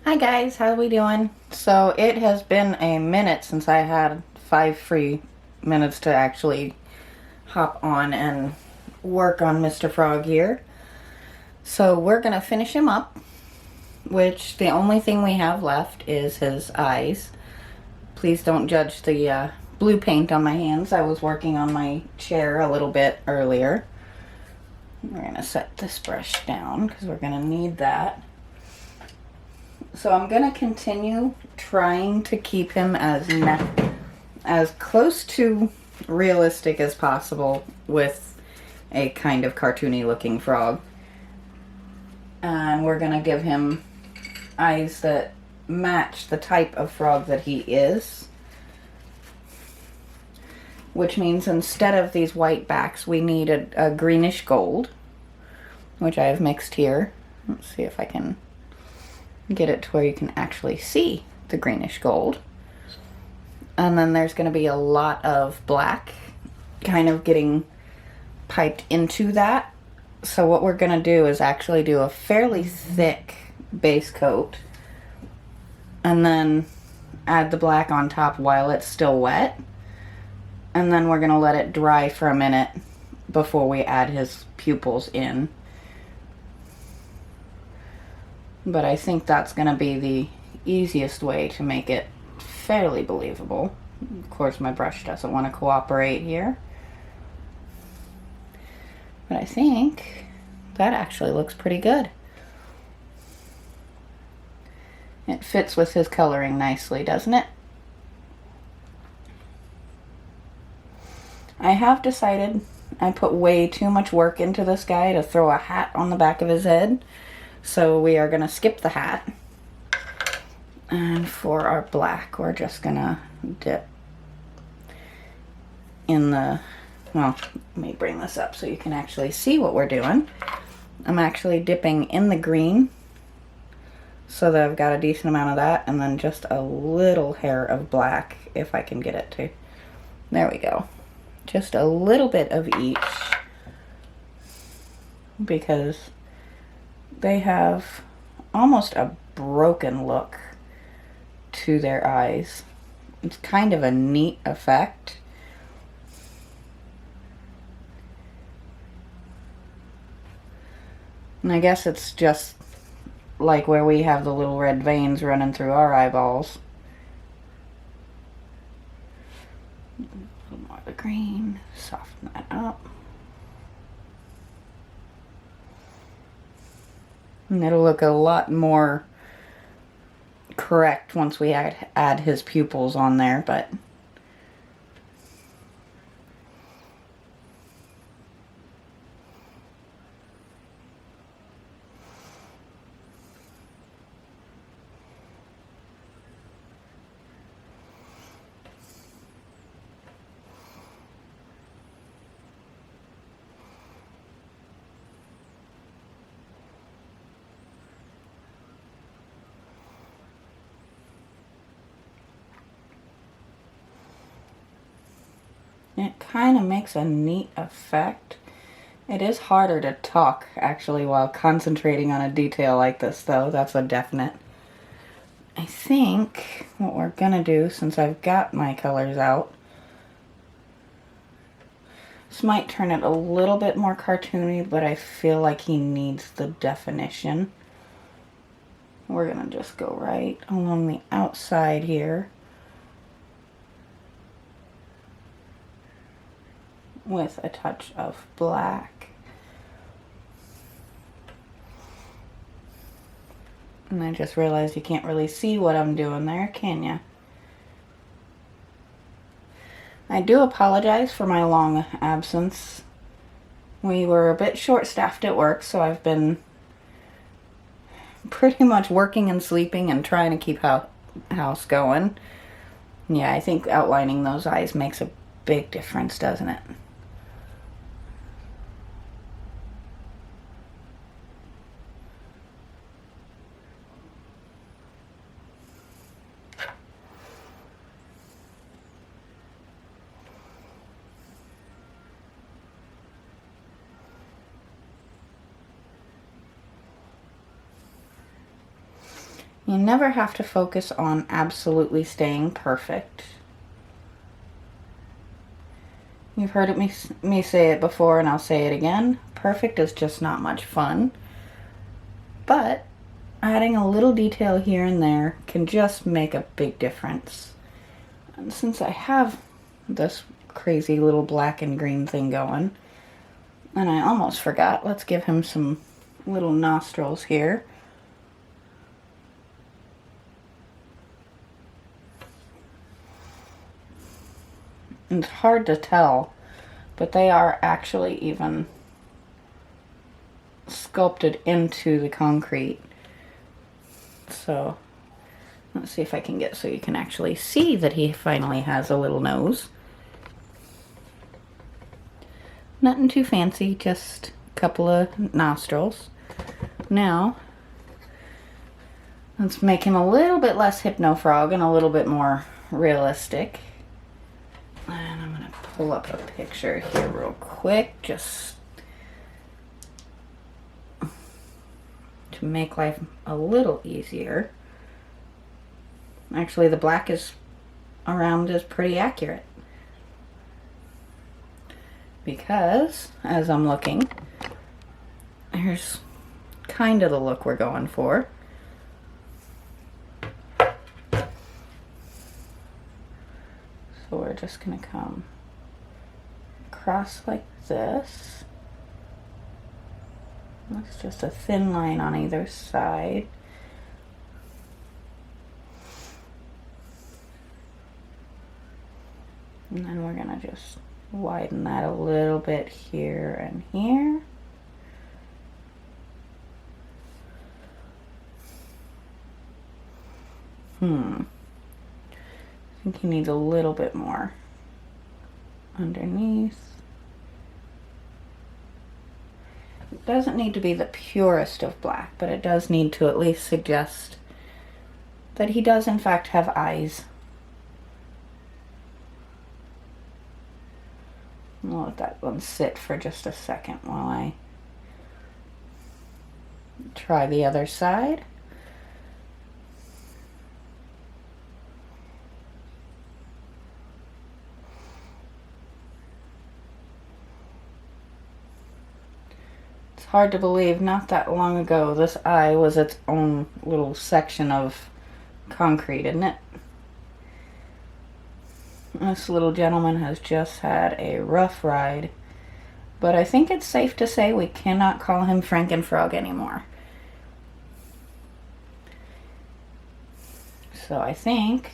Hi guys, how are we doing? So it has been a minute since I had 5 free minutes to actually hop on and work on Mr. Frog here. So we're gonna finish him up, which the only thing we have left is his eyes. Please don't judge the blue paint on my hands. I was working on my chair a little bit earlier. We're gonna set this brush down because we're gonna need that. So I'm going to continue trying to keep him as close to realistic as possible with a kind of cartoony looking frog. And we're going to give him eyes that match the type of frog that he is. Which means instead of these white backs, we need a greenish gold, which I have mixed here. Let's see if I can get it to where you can actually see the greenish gold. And then there's going to be a lot of black kind of getting piped into that. So what we're going to do is actually do a fairly thick base coat and then add the black on top while it's still wet. And then we're going to let it dry for a minute before we add his pupils in. But I think that's going to be the easiest way to make it fairly believable. Of course, my brush doesn't want to cooperate here. But I think that actually looks pretty good. It fits with his coloring nicely, doesn't it? I have decided I put way too much work into this guy to throw a hat on the back of his head. So we are going to skip the hat. And for our black, we're just going to dip in the, well, let me bring this up so you can actually see what we're doing. I'm actually dipping in the green so that I've got a decent amount of that, and then just a little hair of black if I can get it to. There we go. Just a little bit of each, because they have almost a broken look to their eyes. It's kind of a neat effect. And I guess it's just like where we have the little red veins running through our eyeballs. A little more of the green, soften that up. And it'll look a lot more correct once we add his pupils on there, but it kind of makes a neat effect. It is harder to talk, actually, while concentrating on a detail like this, though. That's a definite. I think what we're going to do, since I've got my colors out, this might turn it a little bit more cartoony, but I feel like he needs the definition. We're going to just go right along the outside here with a touch of black. And I just realized you can't really see what I'm doing there, can you? I do apologize for my long absence. We were a bit short-staffed at work, so I've been pretty much working and sleeping and trying to keep house going. Yeah, I think outlining those eyes makes a big difference, doesn't it? You never have to focus on absolutely staying perfect. You've heard me say it before, and I'll say it again. Perfect is just not much fun. But adding a little detail here and there can just make a big difference. And since I have this crazy little black and green thing going, and I almost forgot, let's give him some little nostrils here. It's hard to tell, but they are actually even sculpted into the concrete. So let's see if I can get so you can actually see that he finally has a little nose. Nothing too fancy, just a couple of nostrils. Now, let's make him a little bit less Hypno-Frog and a little bit more realistic. And I'm going to pull up a picture here real quick, just to make life a little easier. Actually, the black around is pretty accurate. Because, as I'm looking, here's kind of the look we're going for. So we're just going to come across like this. That's just a thin line on either side. And then we're going to just widen that a little bit here and here. I think he needs a little bit more underneath. It doesn't need to be the purest of black, but it does need to at least suggest that he does in fact have eyes. I'll let that one sit for just a second while I try the other side. It's hard to believe, not that long ago, this eye was its own little section of concrete, isn't it? This little gentleman has just had a rough ride, but I think it's safe to say we cannot call him Frankenfrog anymore. So I think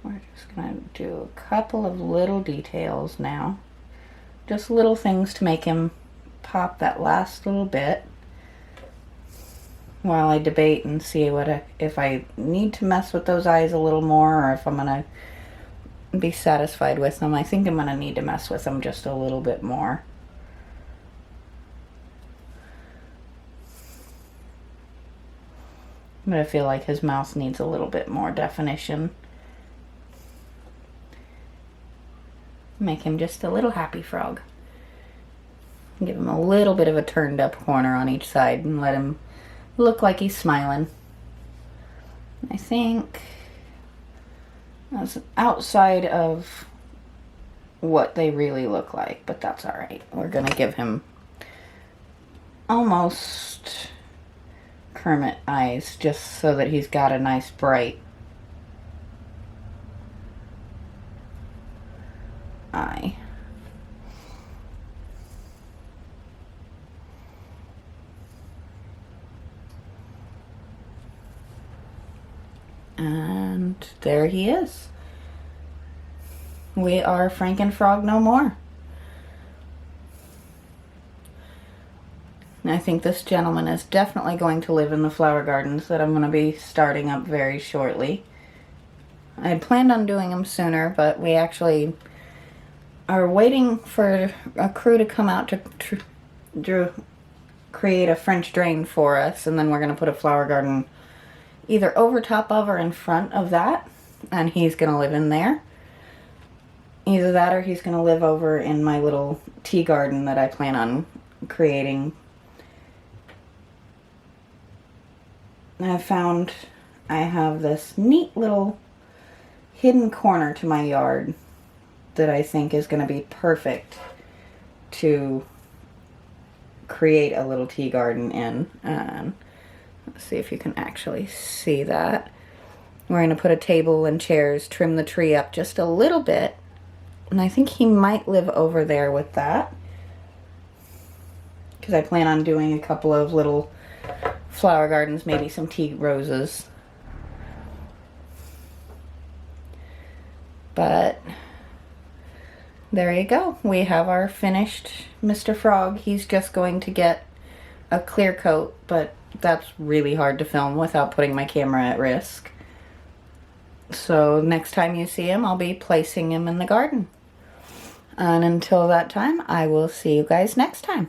we're just going to do a couple of little details now. Just little things to make him pop that last little bit while I debate and see if I need to mess with those eyes a little more, or if I'm going to be satisfied with them. I think I'm going to need to mess with them just a little bit more. But I feel like his mouth needs a little bit more definition. Make him just a little happy frog. Give him a little bit of a turned up corner on each side and let him look like he's smiling. I think that's outside of what they really look like, but that's alright. We're going to give him almost Kermit eyes just so that he's got a nice bright eye. And there he is. We are Frankenfrog no more. I think this gentleman is definitely going to live in the flower gardens that I'm going to be starting up very shortly. I had planned on doing them sooner, but we actually are waiting for a crew to come out to create a French drain for us, and then we're going to put a flower garden either over top of or in front of that, and he's going to live in there. Either that or he's going to live over in my little tea garden that I plan on creating I found I have this neat little hidden corner to my yard that I think is going to be perfect to create a little tea garden in. And let's see if you can actually see that. We're going to put a table and chairs, trim the tree up just a little bit. And I think he might live over there with that, because I plan on doing a couple of little flower gardens, maybe some tea roses. But there you go. We have our finished Mr. Frog. He's just going to get a clear coat, but that's really hard to film without putting my camera at risk. So next time you see him, I'll be placing him in the garden. And until that time, I will see you guys next time.